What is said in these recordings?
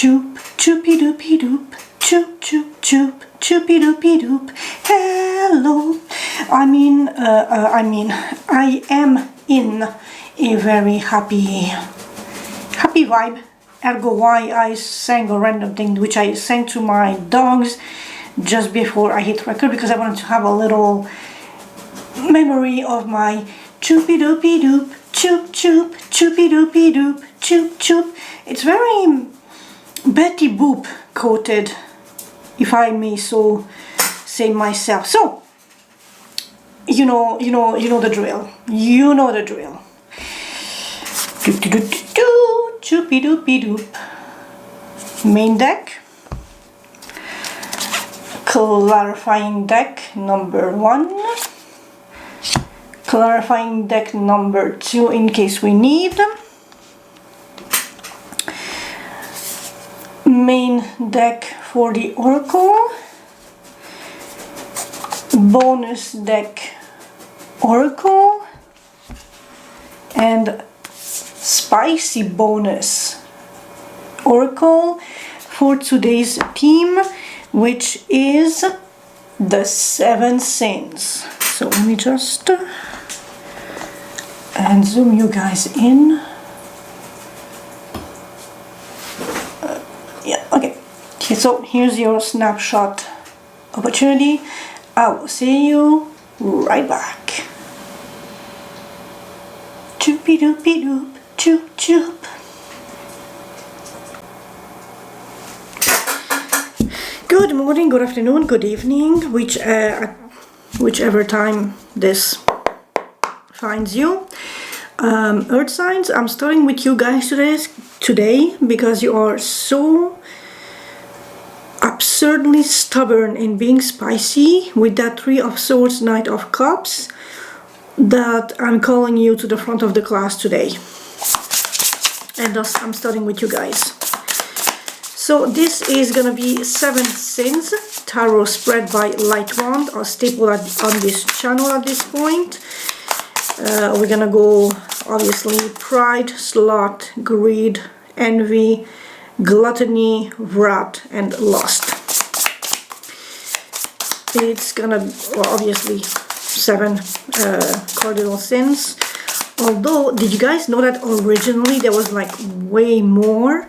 choop, choopy doopy doop, choop, choop, choop, choopy doopy doop. Hello. I am in a very happy vibe. Ergo why I sang a random thing which I sang to my dogs just before I hit record, because I wanted to have a little memory of my choopy doopy doop, choop choop, choopy doopy doop, choop choop. It's very Betty Boop coated, if I may so say myself. So you know the drill. You know the drill. Doop doop doop doop, choopy doopy doop. Main deck. Clarifying deck number 1. Clarifying deck number 2 in case we need. Main deck for the Oracle. Bonus deck Oracle. And spicy bonus Oracle for today's theme, which is the 7 sins. So let me just and zoom you guys in. Yeah, okay. So here's your snapshot opportunity. I will see you right back. Choopy doopy doop, choop choop. Good morning, good afternoon, good evening, whichever time this finds you. Earth signs, I'm starting with you guys today because you are so absurdly stubborn in being spicy with that 3 of Swords, Knight of Cups, that I'm calling you to the front of the class today. And thus I'm starting with you guys. So this is gonna be 7 sins tarot spread by LightWands, a staple on this channel at this point. We're gonna go obviously pride, sloth, greed, envy, gluttony, wrath, and lust. It's gonna obviously 7 cardinal sins. Although, did you guys know that originally there was like way more?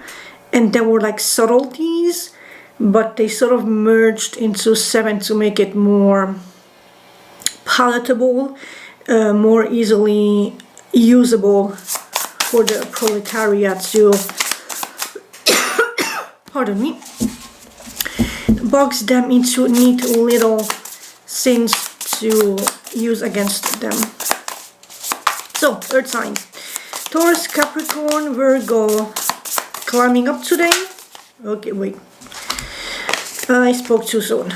And there were like subtleties, but they sort of merged into 7 to make it more palatable, more easily usable for the proletariat to, pardon me, box them into neat little sins to use against them. So, earth signs. Taurus, Capricorn, Virgo, climbing up today. Okay, wait. I spoke too soon.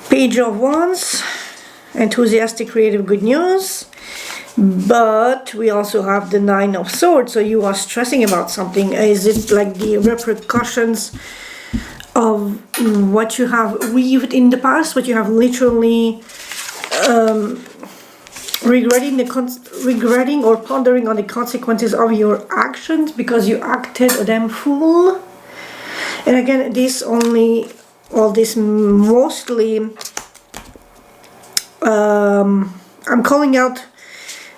Page of Wands, enthusiastic, creative, good news. But we also have the 9 of Swords, so you are stressing about something. Is it like the repercussions of what you have weaved in the past, what you have literally regretting or pondering on the consequences of your actions because you acted a damn fool? And again, mostly I'm calling out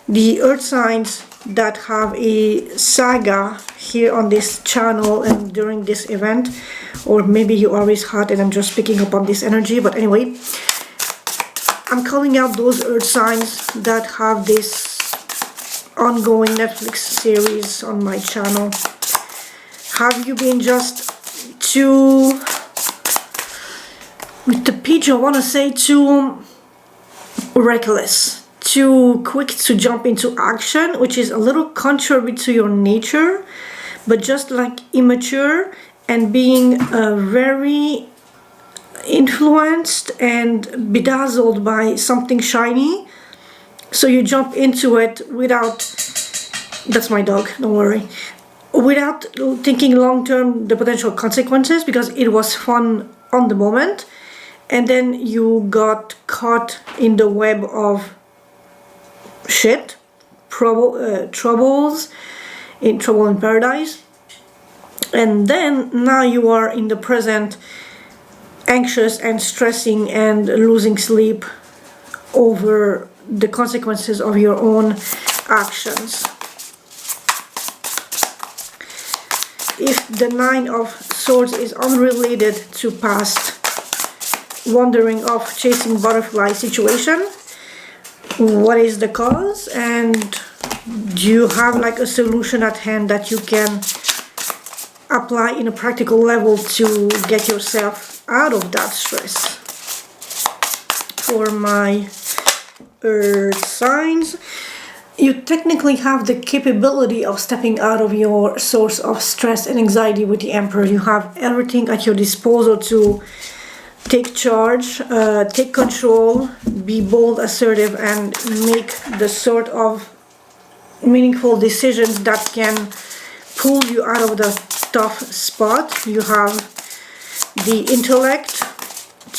the earth signs that have a saga here on this channel and during this event, or maybe you always had and I'm just picking up on this energy. But anyway, I'm calling out those earth signs that have this ongoing Netflix series on my channel. Have you been just too, with the page I want to say, too reckless, too quick to jump into action, which is a little contrary to your nature, but just like immature and being very influenced and bedazzled by something shiny, so you jump into it without, that's my dog, don't worry, without thinking long-term the potential consequences because it was fun on the moment, and then you got caught in the web of shit, trouble in paradise. And then now you are in the present, anxious and stressing and losing sleep over the consequences of your own actions. If the Nine of Swords is unrelated to past wandering off, chasing butterfly situation, what is the cause? And do you have like a solution at hand that you can apply in a practical level to get yourself out of that stress? For my earth signs, you technically have the capability of stepping out of your source of stress and anxiety with the Emperor. You have everything at your disposal to take charge, take control, be bold, assertive, and make the sort of meaningful decisions that can pull you out of the tough spot. You have the intellect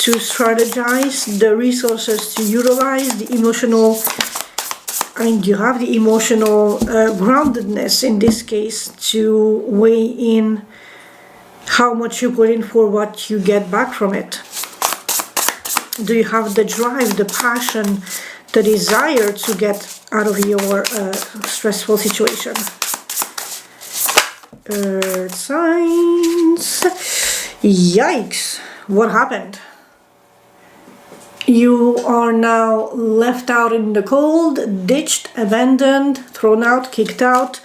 to strategize, the resources to utilize, the emotional, and you have the emotional groundedness in this case to weigh in how much you put in for what you get back from it. Do you have the drive, the passion, the desire to get out of your stressful situation? Earth signs. Yikes! What happened? You are now left out in the cold, ditched, abandoned, thrown out, kicked out.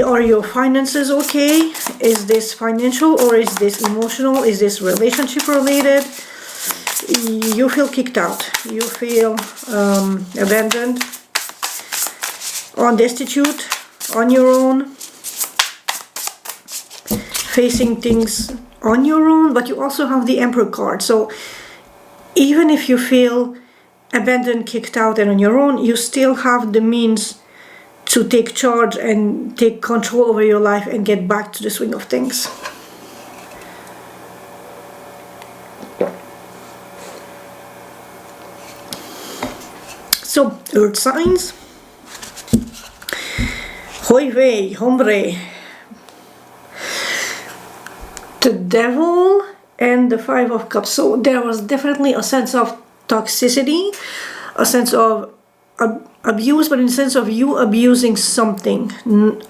Are your finances okay? Is this financial or is this emotional? Is this relationship related? You feel kicked out. You feel abandoned, destitute, on your own, facing things on your own, but you also have the Emperor card. So even if you feel abandoned, kicked out, and on your own, you still have the means to take charge and take control over your life and get back to the swing of things. So, earth signs. Hoy vey, hombre. The Devil and the Five of Cups. So there was definitely a sense of toxicity, a sense of abuse, but in the sense of you abusing something.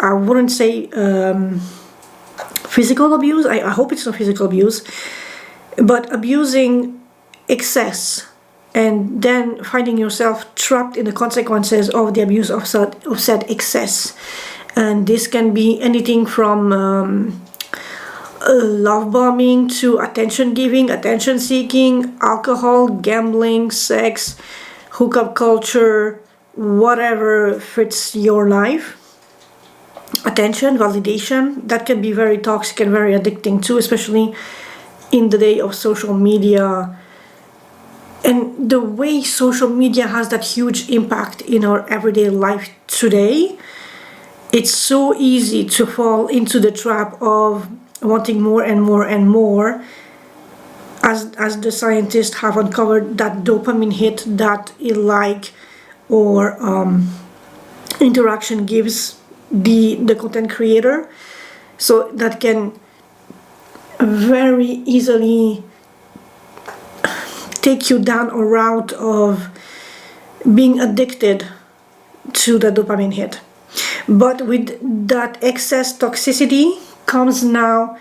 I wouldn't say physical abuse. I hope it's not physical abuse, but abusing excess, and then finding yourself trapped in the consequences of the abuse of said excess. And this can be anything from love bombing to attention giving, attention seeking, alcohol, gambling, sex, hookup culture, whatever fits your life. Attention, validation, that can be very toxic and very addicting too, especially in the day of social media. And the way social media has that huge impact in our everyday life today, it's so easy to fall into the trap of wanting more and more and more, as the scientists have uncovered that dopamine hit that a like or interaction gives the content creator. So that can very easily take you down a route of being addicted to the dopamine hit. But with that excess toxicity comes now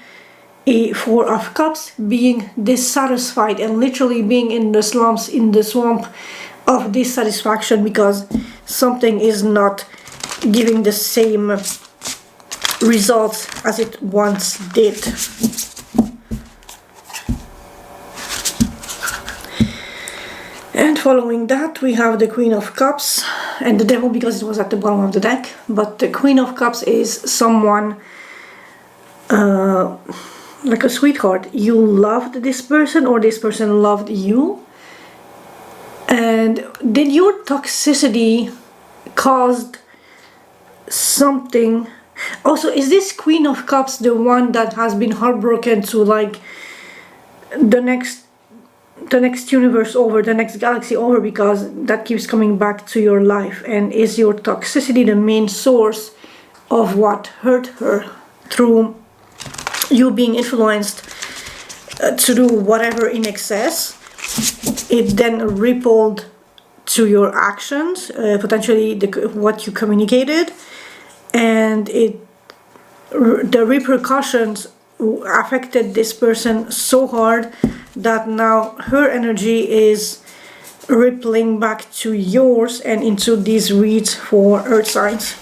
a Four of Cups, being dissatisfied and literally being in the slumps, in the swamp of dissatisfaction because something is not giving the same results as it once did. And following that we have the Queen of Cups and the Devil because it was at the bottom of the deck. But the Queen of Cups is someone like a sweetheart. You loved this person or this person loved you. And did your toxicity caused something? Also, is this Queen of Cups the one that has been heartbroken to like the next universe over, the next galaxy over, because that keeps coming back to your life. And is your toxicity the main source of what hurt her through you being influenced to do whatever in excess? It then rippled to your actions, potentially what you communicated, and the repercussions affected this person so hard that now her energy is rippling back to yours and into these reads for earth signs.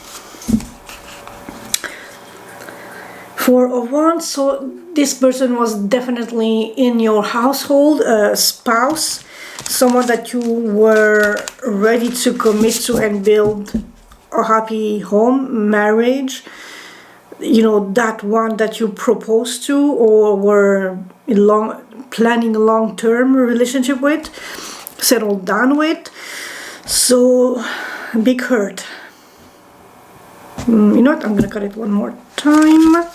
Four of Wands, so this person was definitely in your household, a spouse, someone that you were ready to commit to and build a happy home, marriage, you know, that one that you proposed to or were planning a long-term relationship with, settled down with. So big hurt. You know what, I'm gonna cut it one more time.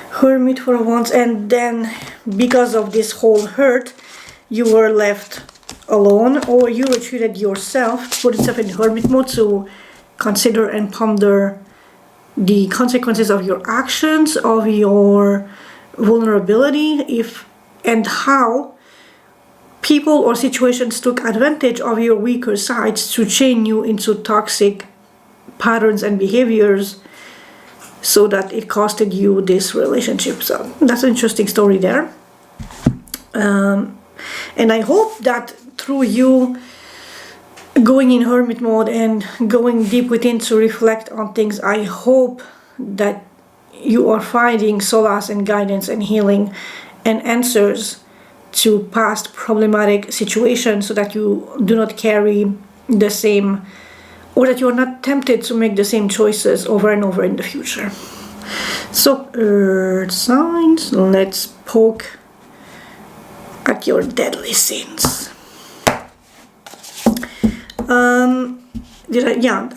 Hermit for Wands, and then because of this whole hurt you were left alone, or you retreated yourself, put yourself in hermit mode to consider and ponder the consequences of your actions, of your vulnerability, and how people or situations took advantage of your weaker sides to chain you into toxic patterns and behaviors, so that it costed you this relationship. So that's an interesting story there. And I hope that through you going in hermit mode and going deep within to reflect on things, I hope that you are finding solace and guidance and healing and answers to past problematic situations, so that you do not carry the same, or that you are not tempted to make the same choices over and over in the future. So, earth signs, let's poke at your deadly sins.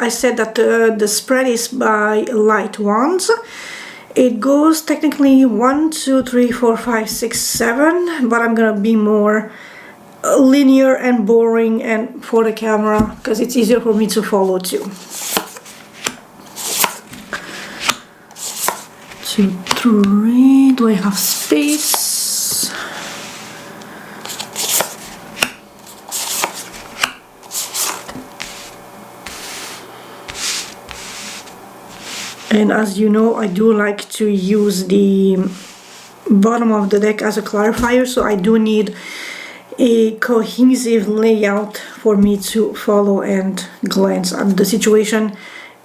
I said that the spread is by LightWands. It goes technically 1, 2, 3, 4, 5, 6, 7, but I'm gonna be more linear and boring and for the camera because it's easier for me to follow too. 2, 3, do I have space? And as you know, I do like to use the bottom of the deck as a clarifier, so I do need a cohesive layout for me to follow and glance at the situation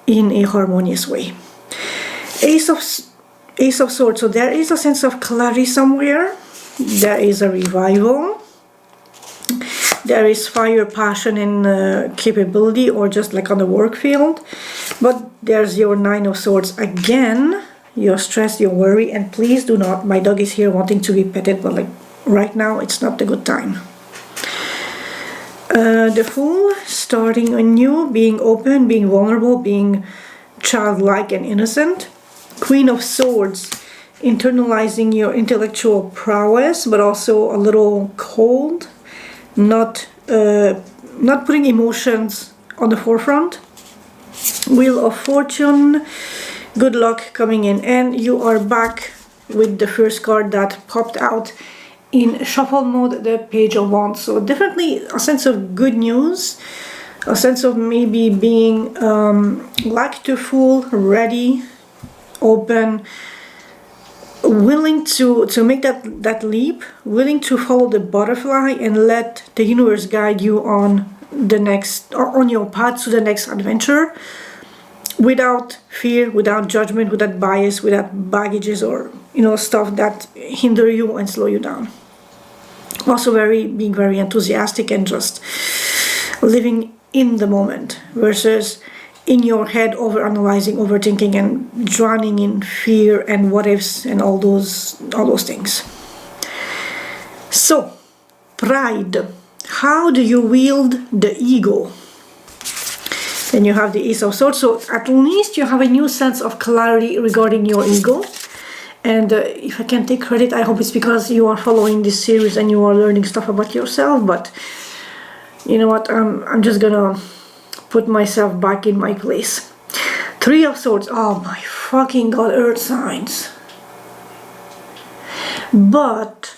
in a harmonious way. Ace of Swords, so there is a sense of clarity somewhere. There is a revival. There is fire, passion, and capability, or just like on the work field. But there's your 9 of Swords again. You're stressed, you're worried, and please do not, my dog is here wanting to be petted, but like right now it's not the good time. The Fool, starting anew, being open, being vulnerable, being childlike and innocent. Queen of Swords, internalizing your intellectual prowess, but also a little cold, not putting emotions on the forefront. Wheel of Fortune, good luck coming in, and you are back with the first card that popped out in shuffle mode, the Page of Wands. So definitely a sense of good news, a sense of maybe being like the Fool, ready, open, willing to make that leap, willing to follow the butterfly and let the universe guide you on the next, or on your path to the next adventure, without fear, without judgment, without bias, without baggages or stuff that hinder you and slow you down. Also being very enthusiastic and just living in the moment versus in your head overanalyzing, overthinking, and drowning in fear and what ifs and all those things. So, pride. How do you wield the ego? Then you have the Ace of Swords, so at least you have a new sense of clarity regarding your ego. And if I can take credit, I hope it's because you are following this series and you are learning stuff about yourself. But you know what, I'm just gonna put myself back in my place. Three of Swords. Oh my fucking god, earth signs. But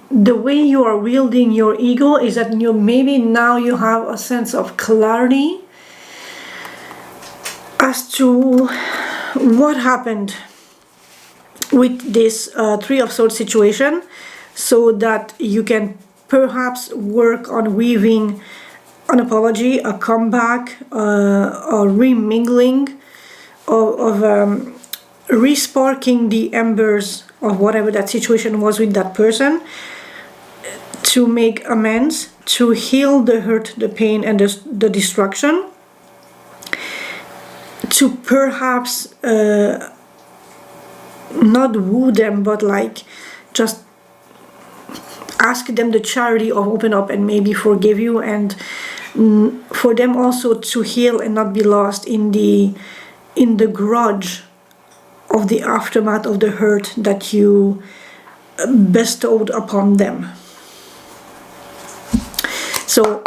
the way you are wielding your ego is that maybe now you have a sense of clarity as to what happened with this Three of Swords situation, so that you can perhaps work on weaving an apology, a comeback, a remingling, of resparking the embers of whatever that situation was with that person, to make amends, to heal the hurt, the pain, and the destruction, to perhaps not woo them, but like just ask them the charity of open up and maybe forgive you, and for them also to heal and not be lost in the grudge of the aftermath of the hurt that you bestowed upon them. So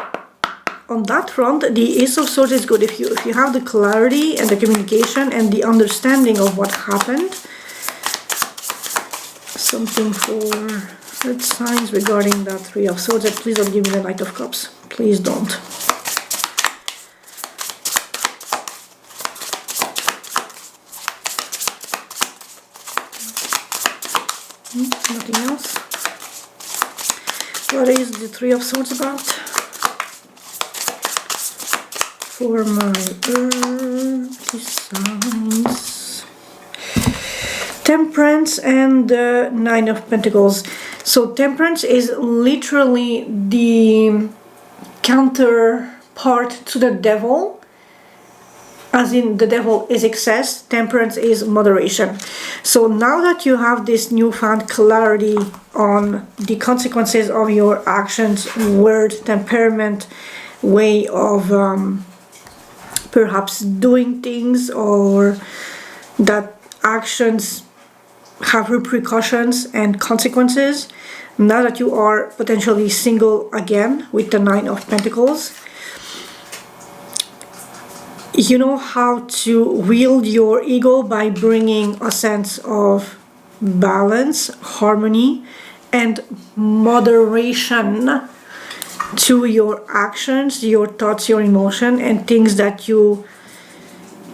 on that front, the Ace of Swords is good. If you have the clarity and the communication and the understanding of what happened. Something for earth signs regarding that Three of Swords. And please don't give me the Knight of Cups. Please don't. Nothing else. What is the Three of Swords about? For my earthly signs. Temperance and the Nine of Pentacles. So Temperance is literally the counterpart to the Devil, as in the Devil is excess, Temperance is moderation. So now that you have this newfound clarity on the consequences of your actions, word, temperament, way of perhaps doing things, or that actions have repercussions and consequences, now that you are potentially single again with the Nine of Pentacles, you know how to wield your ego by bringing a sense of balance, harmony, and moderation to your actions, your thoughts, your emotion, and things that you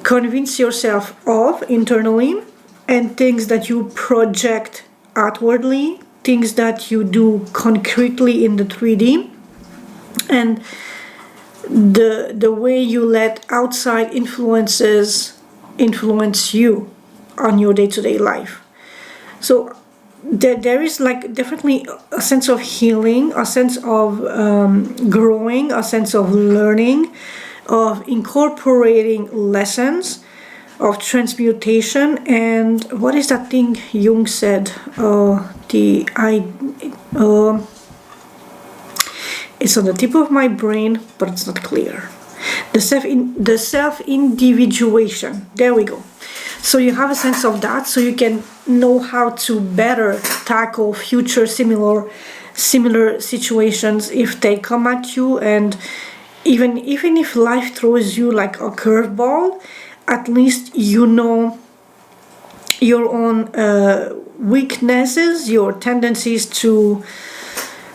convince yourself of internally, and things that you project outwardly, things that you do concretely in the 3D, and the way you let outside influences influence you on your day-to-day life. So there is like definitely a sense of healing, a sense of growing, a sense of learning, of incorporating lessons, of transmutation. And what is that thing Jung said? It's on the tip of my brain, but it's not clear. The self-individuation. There we go. So you have a sense of that, so you can know how to better tackle future similar situations if they come at you. And even if life throws you like a curveball, at least you know your own weaknesses, your tendencies to,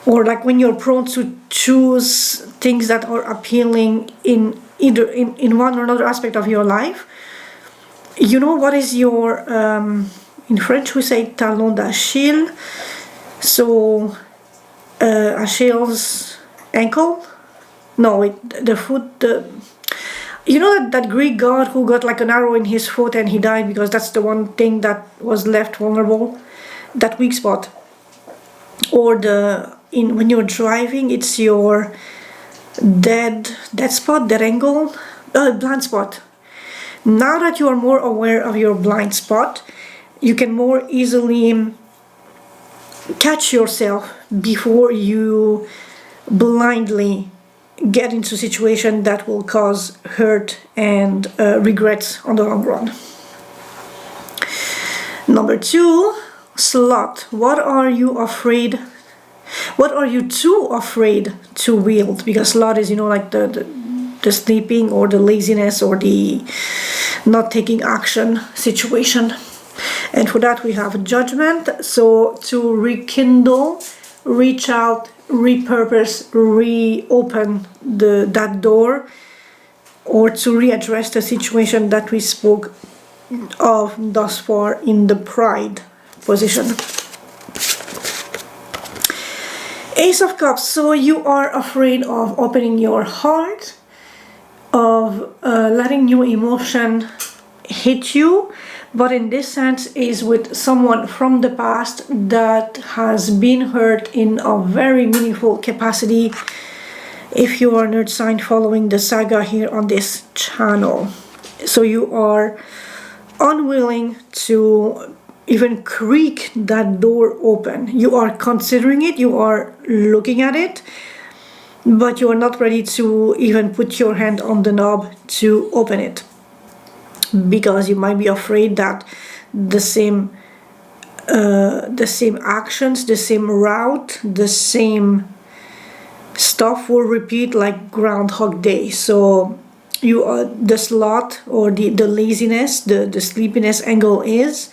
or like when you're prone to choose things that are appealing in either in one or another aspect of your life. You know what is your in French we say talon d'Achille, so Achilles ankle, no, the foot, you know that Greek god who got like an arrow in his foot and he died because that's the one thing that was left vulnerable, that weak spot. Or when you're driving, it's your dead spot, dead angle, blind spot. Now that you are more aware of your blind spot, you can more easily catch yourself before you blindly get into a situation that will cause hurt and regrets on the long run. Number 2, slot. What are you afraid? What are you too afraid to wield? Because slot is, you know, like the sleeping or the laziness or the not taking action situation. And for that we have judgment. So to rekindle, reach out, repurpose, reopen that door, or to readdress the situation that we spoke of thus far in the pride position. Ace of Cups. So you are afraid of opening your heart, of letting new emotion hit you, but in this sense is with someone from the past that has been hurt in a very meaningful capacity, if you are nerd sign following the saga here on this channel. So you are unwilling to even creak that door open. You are considering it, you are looking at it, but you are not ready to even put your hand on the knob to open it, because you might be afraid that the same actions, the same route, the same stuff will repeat like Groundhog Day. So you are the slot or the laziness, the sleepiness angle is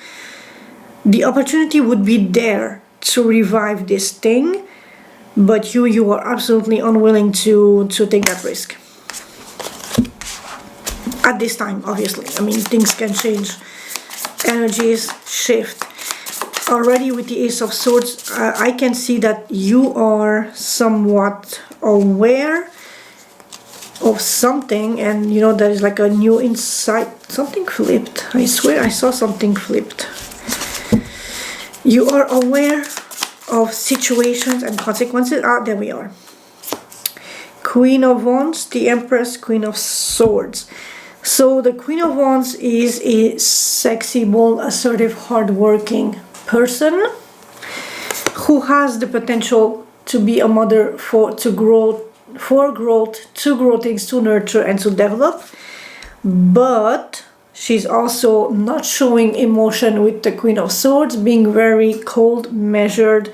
the opportunity would be there to revive this thing, but you are absolutely unwilling to take that risk at this time. Obviously, I mean, things can change, energies shift. Already with the Ace of Swords, I can see that you are somewhat aware of something, and you know, there is like a new insight. Something flipped. I swear I saw something flipped. You are aware of situations and consequences. There we are. Queen of Wands, the Empress, Queen of Swords. So the Queen of Wands is a sexy, bold, assertive, hardworking person who has the potential to be a mother for growth, to grow things, to nurture and to develop. But she's also not showing emotion with the Queen of Swords, being very cold, measured,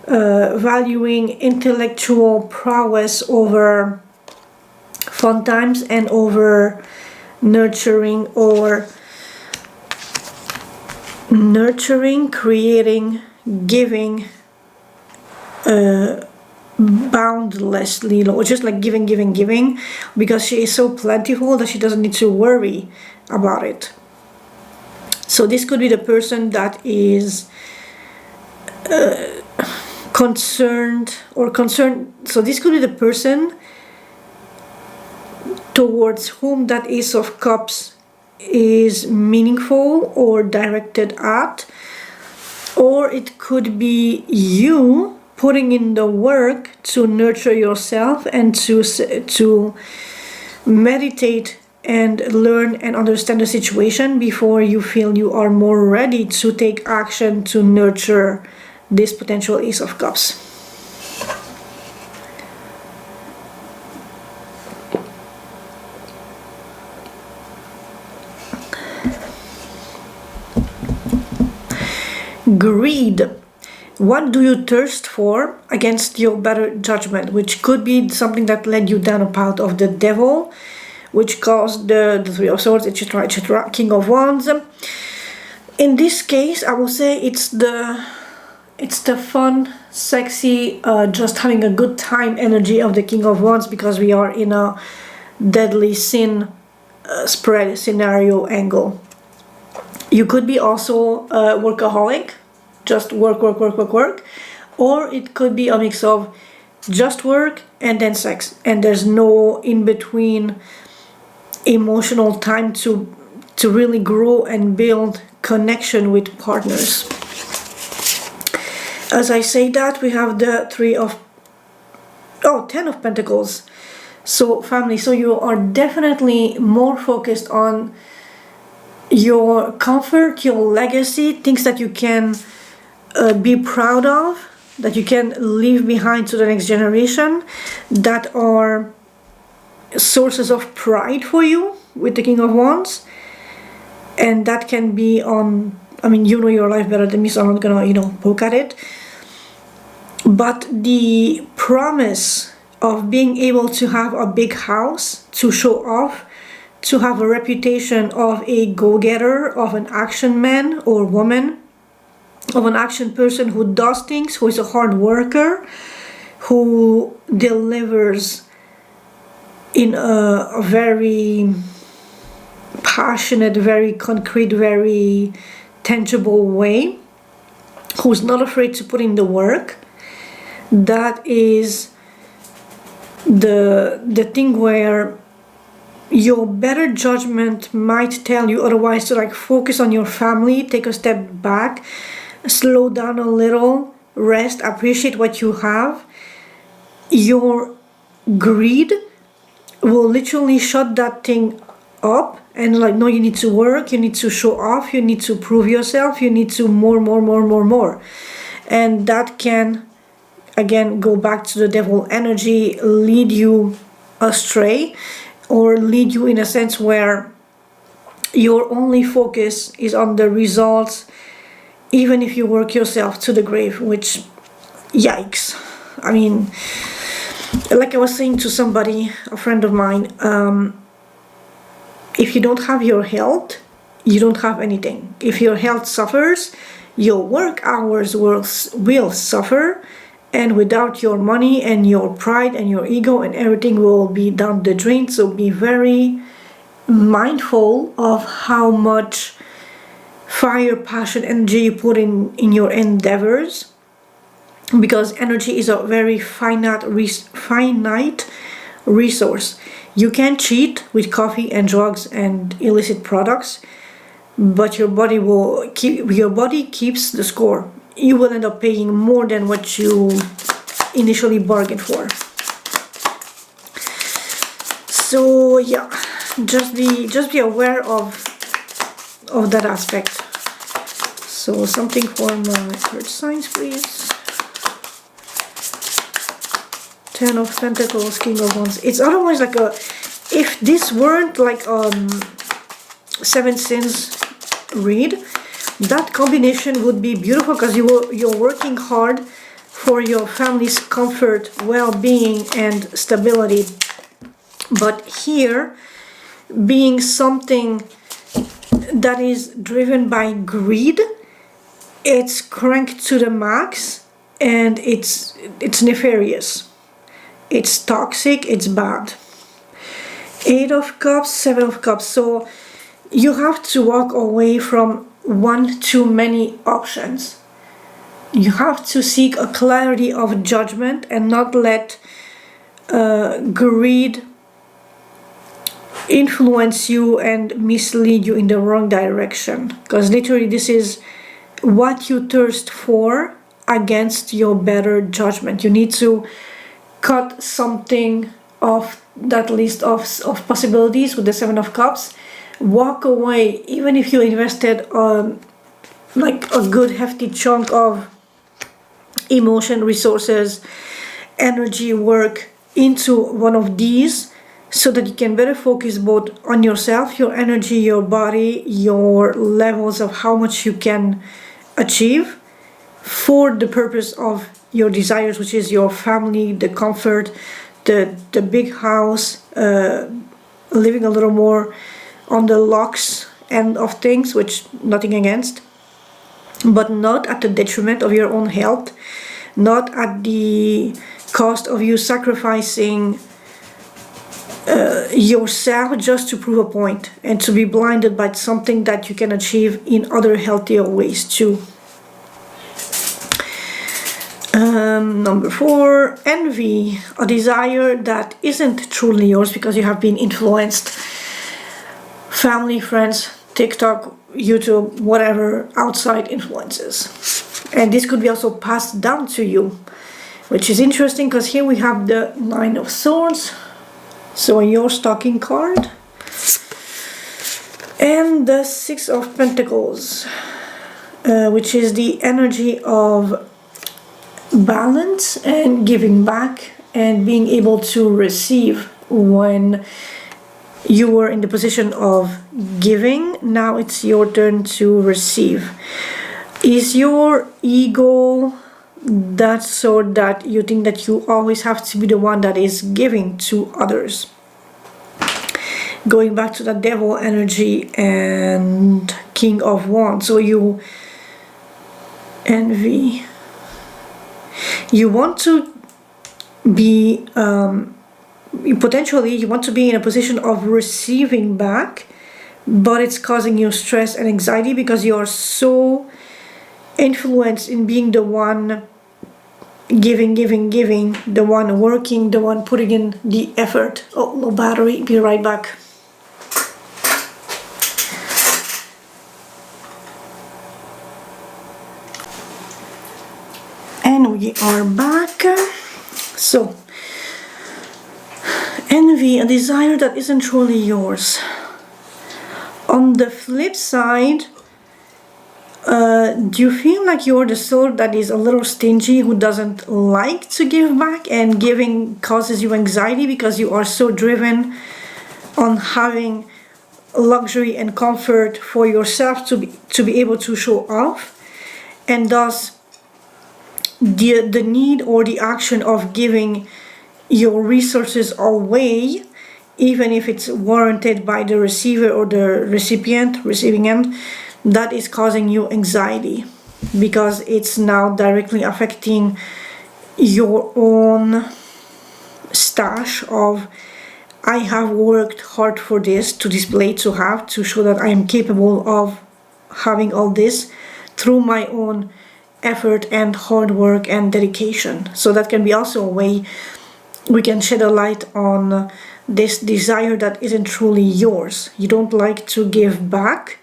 valuing intellectual prowess over fun times and over nurturing, creating, giving boundlessly, or just like giving, because she is so plentiful that she doesn't need to worry about it. So this could be the person that is concerned. So this could be the person towards whom that Ace of Cups is meaningful or directed at, or it could be you putting in the work to nurture yourself and to meditate and learn and understand the situation before you feel you are more ready to take action to nurture this potential Ace of Cups. Greed. What do you thirst for against your better judgment? Which could be something that led you down a path of the devil, which caused the Three of Swords, etc., etc., King of Wands. In this case, I will say it's the fun, sexy, just having a good time energy of the King of Wands, because we are in a deadly sin spread scenario angle. You could be also a workaholic, just work, or it could be a mix of just work and then sex, and there's no in between emotional time to really grow and build connection with partners. As I say that, we have the 10 of Pentacles. So family, so you are definitely more focused on your comfort, your legacy, things that you can be proud of, that you can leave behind to the next generation, that are sources of pride for you with the King of Wands. And that can be on I mean, you know your life better than me, so I'm not gonna, poke at it. But the promise of being able to have a big house to show off, to have a reputation of a go-getter, of an action man or woman, of an action person who does things, who is a hard worker, who delivers in a very passionate, very concrete, very tangible way, who's not afraid to put in the work. That is the thing where your better judgment might tell you otherwise to focus on your family, take a step back, slow down a little, rest, appreciate what you have. Your greed will literally shut that thing up and no, you need to work, you need to show off, you need to prove yourself, you need to more. And that can again go back to the devil energy, lead you astray, or lead you in a sense where your only focus is on the results, even if you work yourself to the grave, which, yikes. I mean, like I was saying to somebody, a friend of mine, if you don't have your health, you don't have anything. If your health suffers, your work hours will suffer, and without your money and your pride and your ego and everything will be down the drain. So be very mindful of how much fire, passion, energy you put in your endeavors, because energy is a very finite resource. You can cheat with coffee and drugs and illicit products, but your body keeps the score. You will end up paying more than what you initially bargained for. So yeah, just be aware of that aspect. So something for my earth signs, please. 10 of Pentacles, King of Wands. It's otherwise if this weren't Seven Sins read, that combination would be beautiful, because you're working hard for your family's comfort, well-being, and stability. But here, being something that is driven by greed, it's cranked to the max, and it's nefarious. It's toxic, it's bad. 8 of Cups, 7 of Cups. So you have to walk away from one too many options. You have to seek a clarity of judgment and not let greed influence you and mislead you in the wrong direction, because literally this is what you thirst for against your better judgment. You need to cut something off that list of possibilities with the 7 of Cups. Walk away, even if you invested like a good hefty chunk of emotion, resources, energy, work into one of these, so that you can better focus both on yourself, your energy, your body, your levels of how much you can achieve for the purpose of your desires, which is your family, the comfort, the big house, living a little more on the luxe end of things, which nothing against, but not at the detriment of your own health, not at the cost of you sacrificing yourself just to prove a point and to be blinded by something that you can achieve in other healthier ways too. Number 4, envy, a desire that isn't truly yours because you have been influenced. Family, friends, TikTok, YouTube, whatever, outside influences. And this could be also passed down to you, which is interesting because here we have the 9 of Swords, so your stocking card, and the 6 of Pentacles, which is the energy of balance and giving back and being able to receive when You were in the position of giving, now it's your turn to receive. Is your ego that sort that you think that you always have to be the one that is giving to others? Going back to the devil energy and King of Wands, so you envy. You want to be potentially you want to be in a position of receiving back, but it's causing you stress and anxiety because you are so influenced in being the one giving, the one working, the one putting in the effort. Oh, low battery, be right back. And we are back. So, envy, a desire that isn't truly yours. On the flip side, do you feel like you're the sort that is a little stingy, who doesn't like to give back, and giving causes you anxiety because you are so driven on having luxury and comfort for yourself to be able to show off, and thus the need or the action of giving your resources away, even if it's warranted by the receiver or the receiving end, that is causing you anxiety because it's now directly affecting your own stash of, I have worked hard for this, to display, to show that I am capable of having all this through my own effort and hard work and dedication. So that can be also a way we can shed a light on this desire that isn't truly yours. You don't like to give back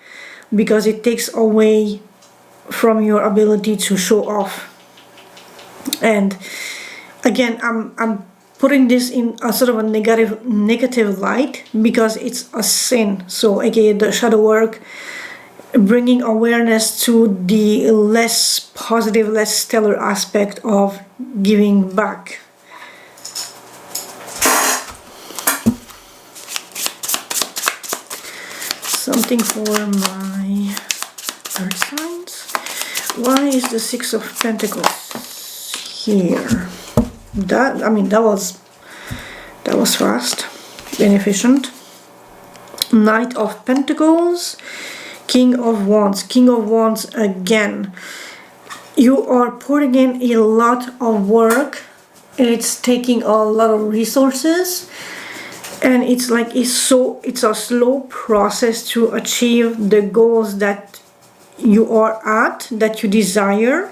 because it takes away from your ability to show off. And again, I'm putting this in a sort of a negative light because it's a sin. So again, the shadow work, bringing awareness to the less positive, less stellar aspect of giving back. Something for my earth signs. Why is the Six of Pentacles here? That was fast and efficient. Knight of Pentacles, King of Wands. King of Wands again. You are putting in a lot of work. It's taking a lot of resources. And it's like it's a slow process to achieve the goals that you are at, that you desire.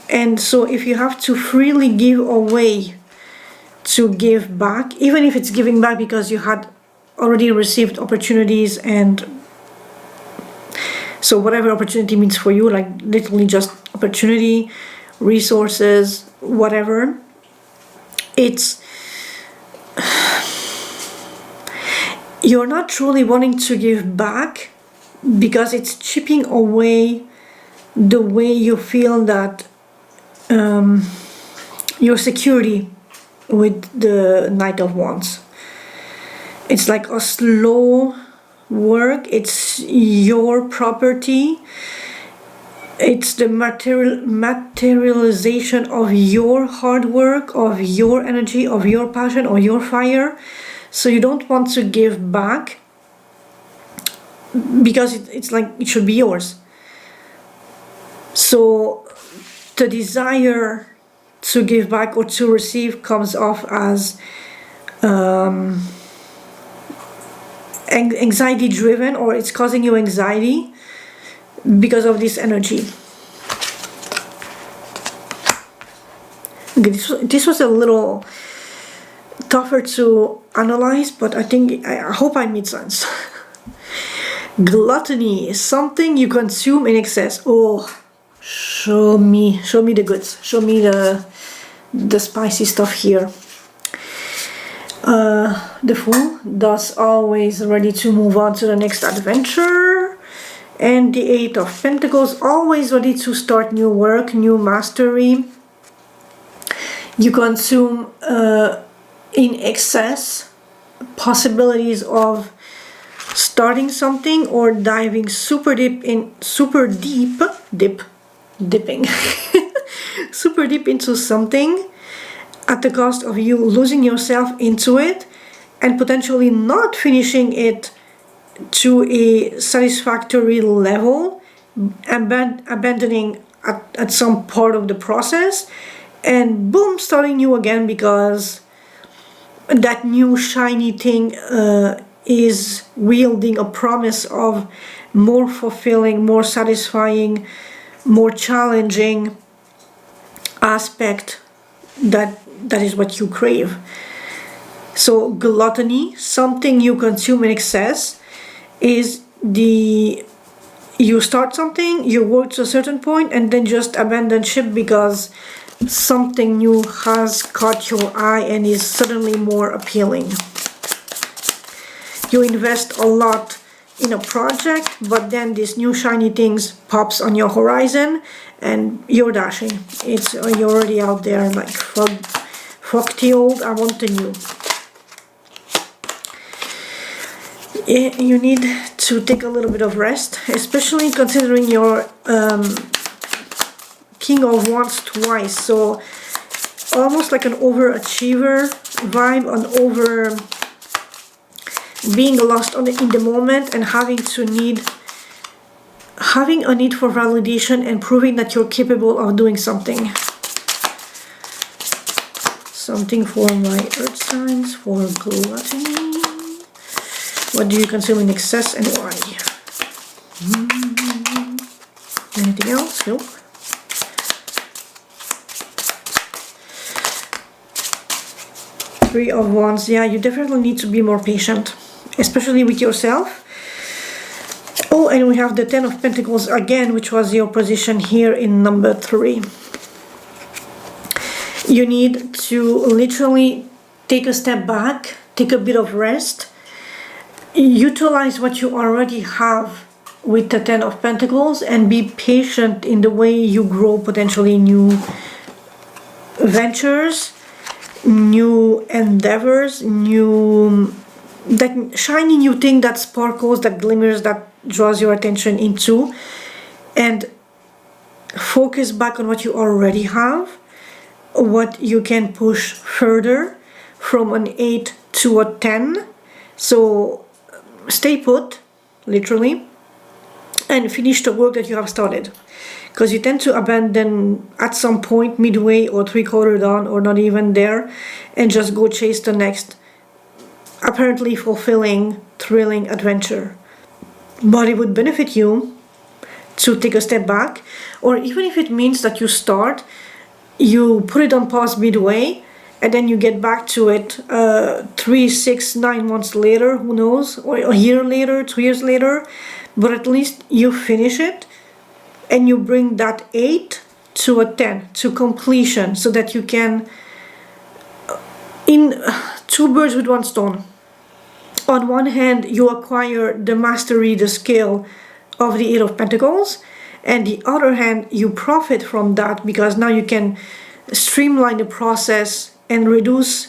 And so if you have to freely give away to give back, even if it's giving back because you had already received opportunities, and so whatever opportunity means for you, like literally just opportunity, resources, whatever, it's you're not truly wanting to give back because it's chipping away the way you feel that your security with the Knight of Wands. It's like a slow work. It's your property. It's the materialization of your hard work, of your energy, of your passion, of your fire. So you don't want to give back because it's like it should be yours. So the desire to give back or to receive comes off as anxiety driven, or it's causing you anxiety because of this energy. Okay, this was a little tougher to analyze, but I hope I made sense. Gluttony is something you consume in excess. Oh, show me the goods. Show me the spicy stuff here. The Fool, thus always ready to move on to the next adventure. And the Eight of Pentacles, always ready to start new work, new mastery. You consume in excess, possibilities of starting something or diving super deep super deep into something at the cost of you losing yourself into it and potentially not finishing it to a satisfactory level, abandoning at some part of the process, and boom, starting new again because that new shiny thing is wielding a promise of more fulfilling, more satisfying, more challenging aspect that is what you crave. So gluttony, something you consume in excess, is you start something, you work to a certain point, and then just abandon ship because something new has caught your eye and is suddenly more appealing. You invest a lot in a project, but then this new shiny things pops on your horizon and you're dashing. You're already out there like fuck the old, I want the new. You need to take a little bit of rest, especially considering your King of Wands twice, so almost like an overachiever vibe, being lost in the moment and having a need for validation and proving that you're capable of doing something. Something for my earth signs, for gluttony. What do you consume in excess and why? Anything else? Nope. Three of Wands. Yeah, you definitely need to be more patient, especially with yourself. Oh, and we have the Ten of Pentacles again, which was your position here in number 3. You need to literally take a step back, take a bit of rest, utilize what you already have with the Ten of Pentacles, and be patient in the way you grow potentially new ventures, new endeavors, that shiny new thing that sparkles, that glimmers, that draws your attention into, and focus back on what you already have, what you can push further from an 8 to a 10. So stay put, literally, and finish the work that you have started, because you tend to abandon at some point midway or 3/4 done or not even there and just go chase the next apparently fulfilling, thrilling adventure. But it would benefit you to take a step back, or even if it means that you start, you put it on pause midway and then you get back to it 3, 6, 9 months later, who knows, or a year later, 2 years later, but at least you finish it and you bring that 8 to a 10, to completion, so that you can, in 2 birds with 1 stone. On one hand, you acquire the mastery, the skill of the 8 of Pentacles, and the other hand, you profit from that because now you can streamline the process and reduce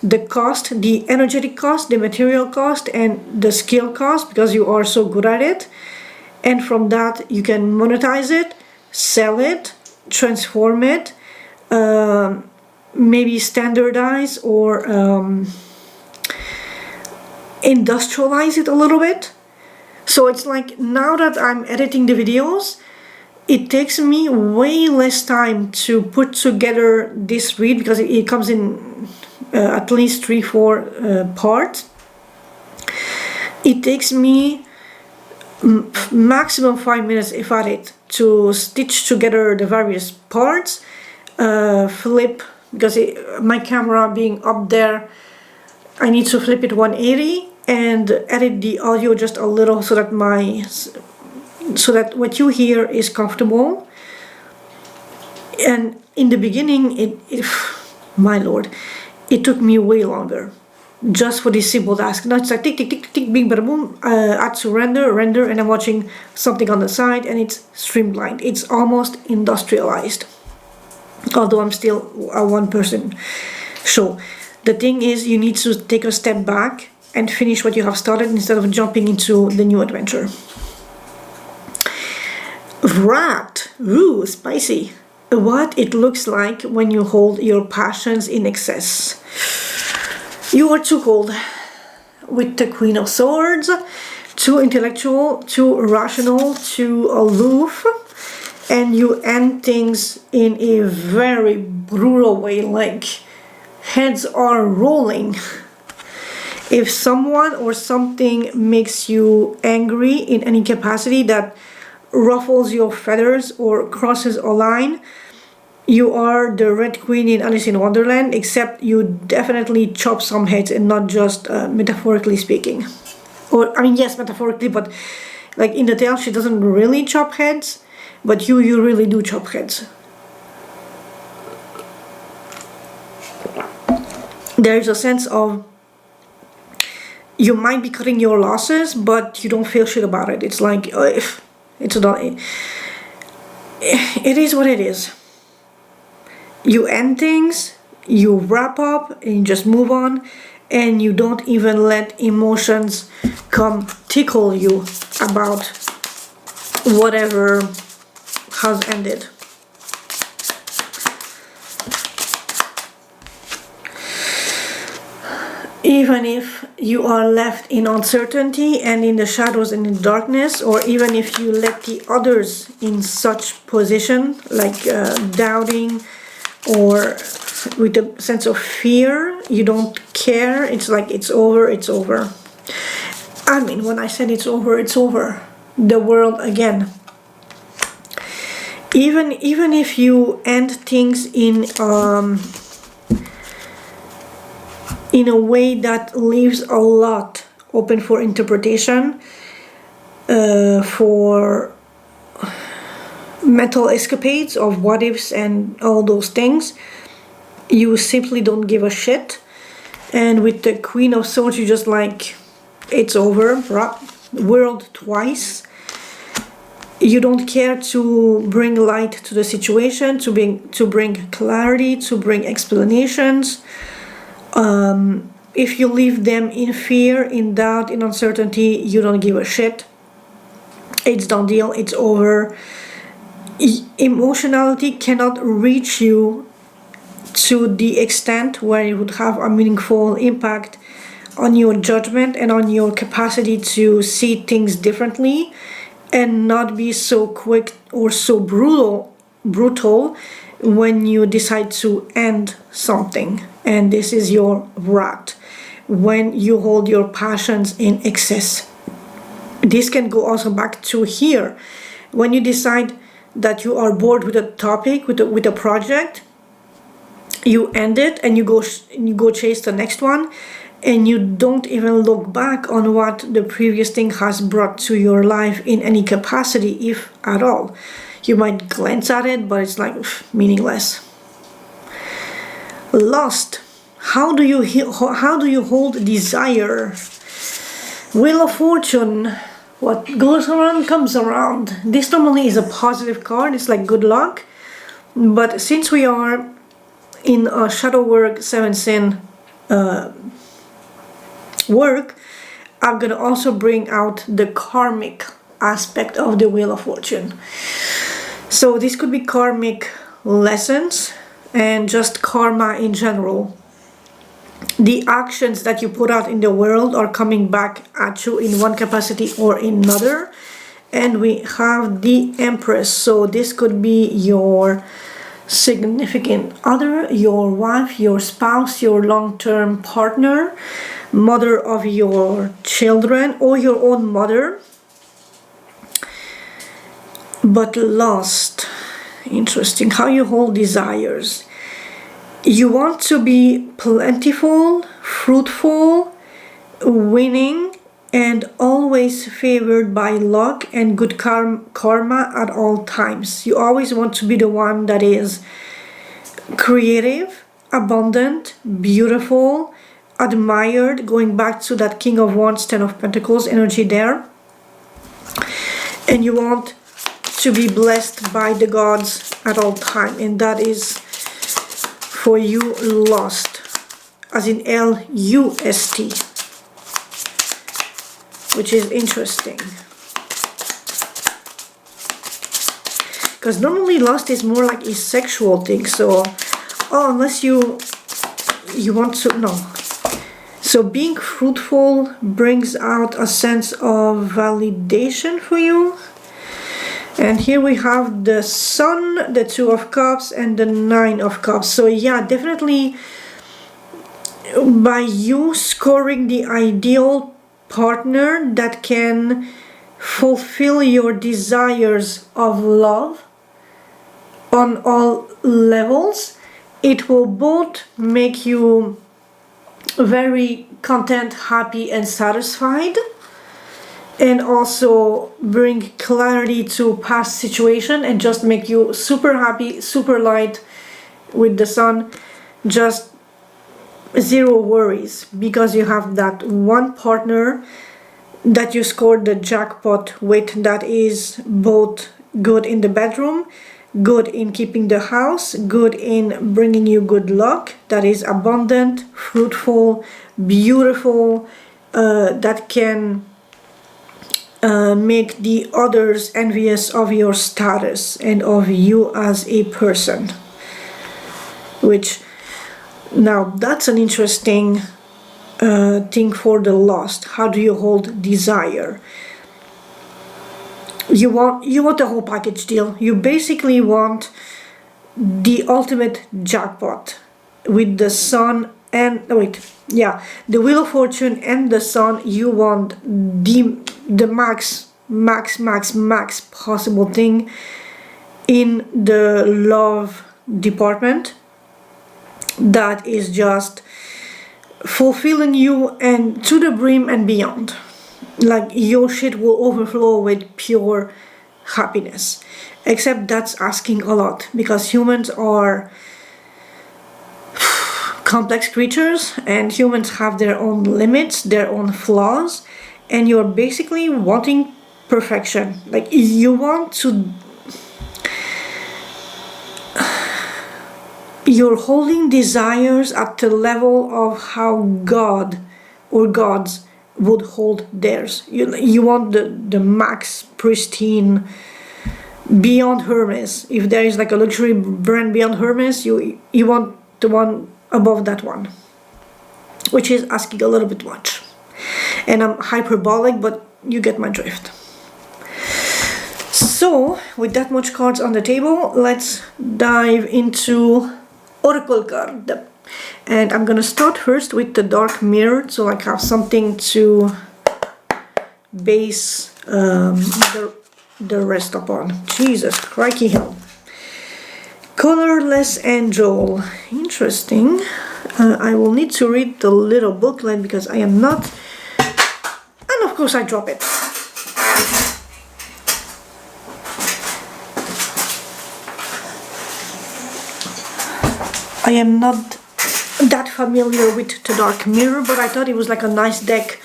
the cost, the energetic cost, the material cost, and the skill cost, because you are so good at it. And from that, you can monetize it, sell it, transform it, maybe standardize or industrialize it a little bit. So it's like, now that I'm editing the videos, it takes me way less time to put together this read, because it comes in at least 3-4 parts. It takes me maximum 5 minutes, if at it, to stitch together the various parts, flip, because my camera being up there, I need to flip it 180 and edit the audio just a little so that what you hear is comfortable. And in the beginning, my lord, it took me way longer just for this simple task. Now it's like tick, tick, tick, tick, bing, bada, boom, add to render, and I'm watching something on the side and it's streamlined. It's almost industrialized, although I'm still a one-person show. The thing is, you need to take a step back and finish what you have started instead of jumping into the new adventure. Rat, ooh, spicy. What it looks like when you hold your passions in excess. You are too cold. With the Queen of Swords, too intellectual, too rational, too aloof, and you end things in a very brutal way, like heads are rolling. If someone or something makes you angry in any capacity that ruffles your feathers or crosses a line, you are the Red Queen in Alice in Wonderland, except you definitely chop some heads, and not just metaphorically speaking. Or, I mean, yes, metaphorically, but like in the tale, she doesn't really chop heads, but you really do chop heads. There is a sense of you might be cutting your losses, but you don't feel shit about it. It's like, it's not, it is what it is. You end things, you wrap up, and you just move on, and you don't even let emotions come tickle you about whatever has ended. Even if you are left in uncertainty and in the shadows and in darkness, or even if you let the others in such position, like doubting, or with a sense of fear, you don't care. It's like, it's over, it's over. I mean, when I said it's over, it's over. The world again. Even if you end things in a way that leaves a lot open for interpretation, for mental escapades of what ifs and all those things, you simply don't give a shit. And with the Queen of Swords, you just like, it's over, world twice. You don't care to bring light to the situation, to bring clarity, to bring explanations. If you leave them in fear, in doubt, in uncertainty, you don't give a shit. It's done deal, it's over. Emotionality cannot reach you to the extent where it would have a meaningful impact on your judgment and on your capacity to see things differently, and not be so quick or so brutal when you decide to end something. And this is your rat, when you hold your passions in excess. This can go also back to here, when you decide that you are bored with a topic, with a project, you end it and you go chase the next one, and you don't even look back on what the previous thing has brought to your life in any capacity, if at all. You might glance at it, but it's like meaningless. Lust. How do you hold desire? Wheel of Fortune. What goes around comes around. This normally is a positive card. It's like good luck. But since we are in a shadow work 7 sin work, I'm gonna also bring out the karmic aspect of the Wheel of Fortune. So this could be karmic lessons and just karma in general. The actions that you put out in the world are coming back at you in one capacity or another. And we have the Empress. So this could be your significant other, your wife, your spouse, your long-term partner, mother of your children, or your own mother. But lust, interesting, how you hold desires. You want to be plentiful, fruitful, winning, and always favored by luck and good karma at all times. You always want to be the one that is creative, abundant, beautiful, admired, going back to that King of Wands, 10 of Pentacles energy there. And you want to be blessed by the gods at all time, and that is for you lust. as in L-U-S-T, which is interesting. Because normally lust is more like a sexual thing, so unless you want to, no. So being fruitful brings out a sense of validation for you. And here we have the Sun, the Two of Cups, and the Nine of Cups. So yeah, definitely by you scoring the ideal partner that can fulfill your desires of love on all levels, it will both make you very content, happy, and satisfied, and also bring clarity to past situation and just make you super happy, super light with the Sun, just zero worries, because you have that one partner that you scored the jackpot with, that is both good in the bedroom, good in keeping the house, good in bringing you good luck, that is abundant, fruitful, beautiful, that can make the others envious of your status and of you as a person. Which, now that's an interesting thing for the lust. How do you hold desire? You want the whole package deal. You basically want the ultimate jackpot with the Sun and the Wheel of Fortune and the Sun. You want the max possible thing in the love department, that is just fulfilling you and to the brim and beyond. Like your shit will overflow with pure happiness. Except that's asking a lot, because humans are complex creatures and humans have their own limits, their own flaws, and you're basically wanting perfection. Like you want to, you're holding desires at the level of how God or gods would hold theirs. You want the max pristine, beyond Hermes. If there is like a luxury brand beyond Hermes, you want the one above that one, which is asking a little bit much. And I'm hyperbolic, but you get my drift. So with that much cards on the table, let's dive into Oracle card. And I'm gonna start first with the Dark Mirror, so I have something to base the rest upon. Jesus, crikey hell. Colorless Angel. Interesting. I will need to read the little booklet because I am not... And of course I drop it. I am not that familiar with the Dark Mirror, but I thought it was like a nice deck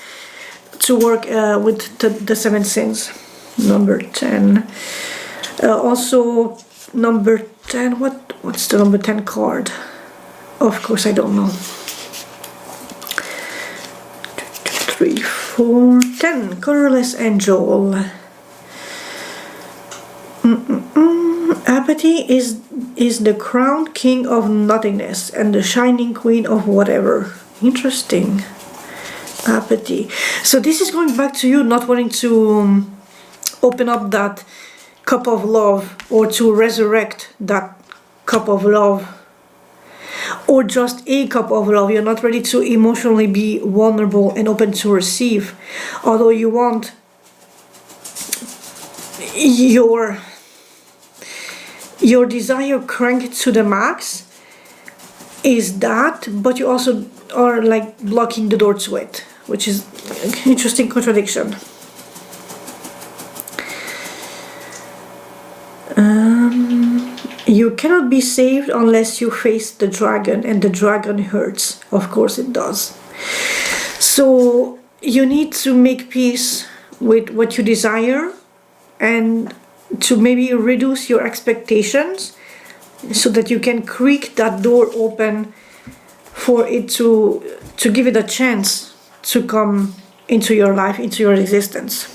to work with the Seven Sins. Number 10. Also, number 10, what's the number 10 card? Of course, I don't know. 3, 4, 10. Colorless Angel. Apathy is the crowned king of nothingness and the shining queen of whatever. Interesting. Apathy. So this is going back to you not wanting to open up that cup of love, or to resurrect that cup of love, or just a cup of love. You're not ready to emotionally be vulnerable and open to receive, although you want your desire cranked to the max is that, but you also are like blocking the door to it, which is an interesting contradiction. You cannot be saved unless you face the dragon, and the dragon hurts. Of course it does. So you need to make peace with what you desire and to maybe reduce your expectations so that you can creak that door open for it to give it a chance to come into your life, into your existence.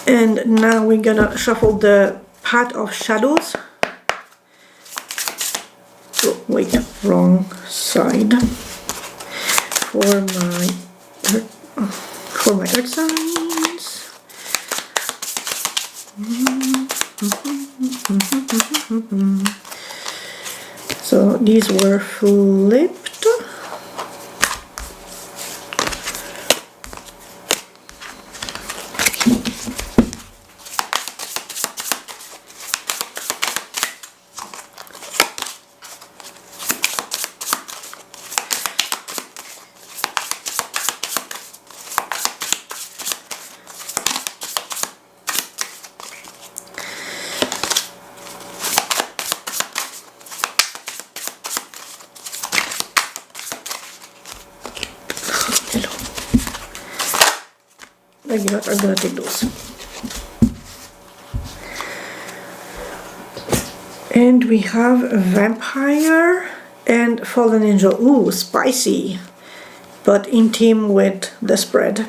And now we're gonna shuffle the Path of Shadows. Oh, wait, wrong side. For my earth signs. So these were flipped. Maybe not, I'm gonna take those. And we have a vampire and fallen angel. Ooh, spicy, but in theme with the spread.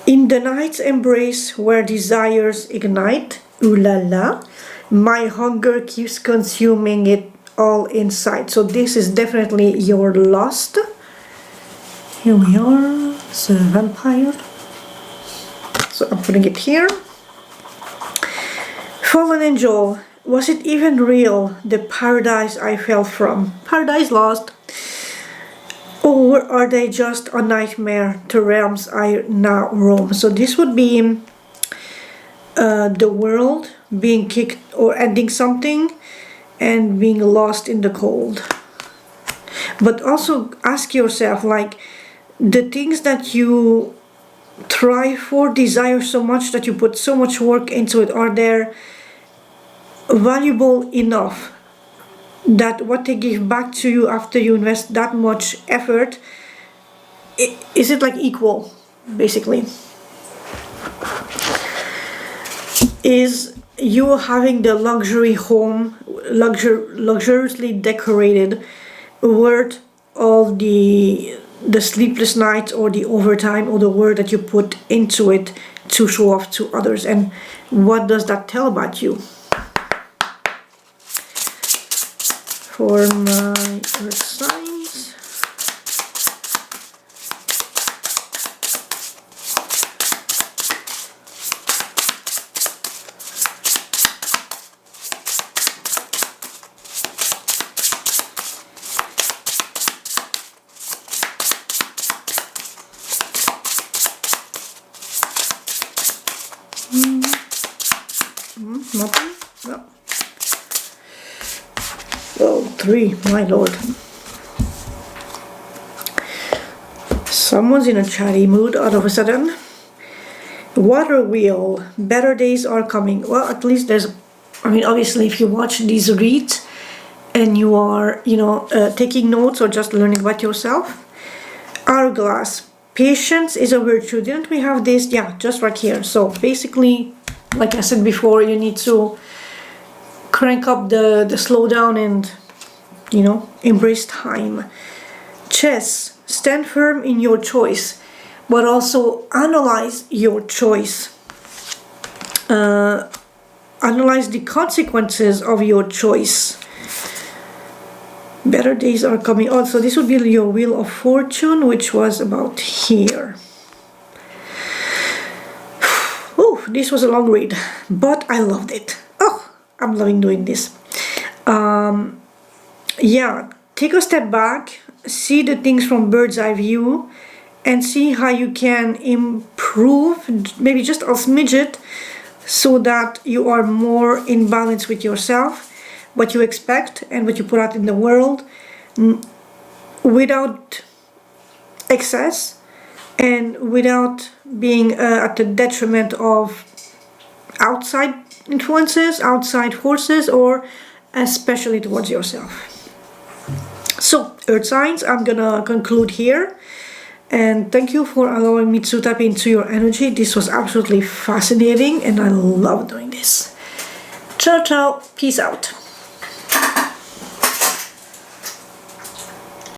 In the night's embrace where desires ignite, ooh la la, my hunger keeps consuming it all inside. So this is definitely your lust. Here we are. It's a vampire. So I'm putting it here. Fallen angel. Was it even real, the paradise I fell from? Paradise lost. Or are they just a nightmare to realms I now roam? So this would be the world being kicked or ending something and being lost in the cold. But also ask yourself, like, the things that you try for, desire so much, that you put so much work into it, are they valuable enough that what they give back to you after you invest that much effort, is it like equal, basically? Is you having the luxury home, luxuriously decorated, worth all the sleepless nights or the overtime or the work that you put into it to show off to others? And what does that tell about you? For my earth signs, nothing? No. Oh, 3, my lord. Someone's in a chatty mood all of a sudden. Water wheel. Better days are coming. Well, at least there's, I mean, obviously if you watch these reads and you are, taking notes or just learning about yourself. Hourglass. Patience is a virtue. Didn't we have this? Yeah, just right here. So basically, like I said before, you need to crank up the slowdown and, embrace time. Chess. Stand firm in your choice, but also analyze your choice. Analyze the consequences of your choice. Better days are coming. Also, this would be your Wheel of Fortune, which was about here. Oh, this was a long read, but I loved it. Oh, I'm loving doing this. Yeah, take a step back, see the things from bird's eye view, and see how you can improve, maybe just a smidget, so that you are more in balance with yourself, what you expect and what you put out in the world, without excess and without being at the detriment of outside influences, outside forces, or especially towards yourself. So, Earth signs, I'm gonna conclude here. And thank you for allowing me to tap into your energy. This was absolutely fascinating and I love doing this. Ciao, ciao. Peace out.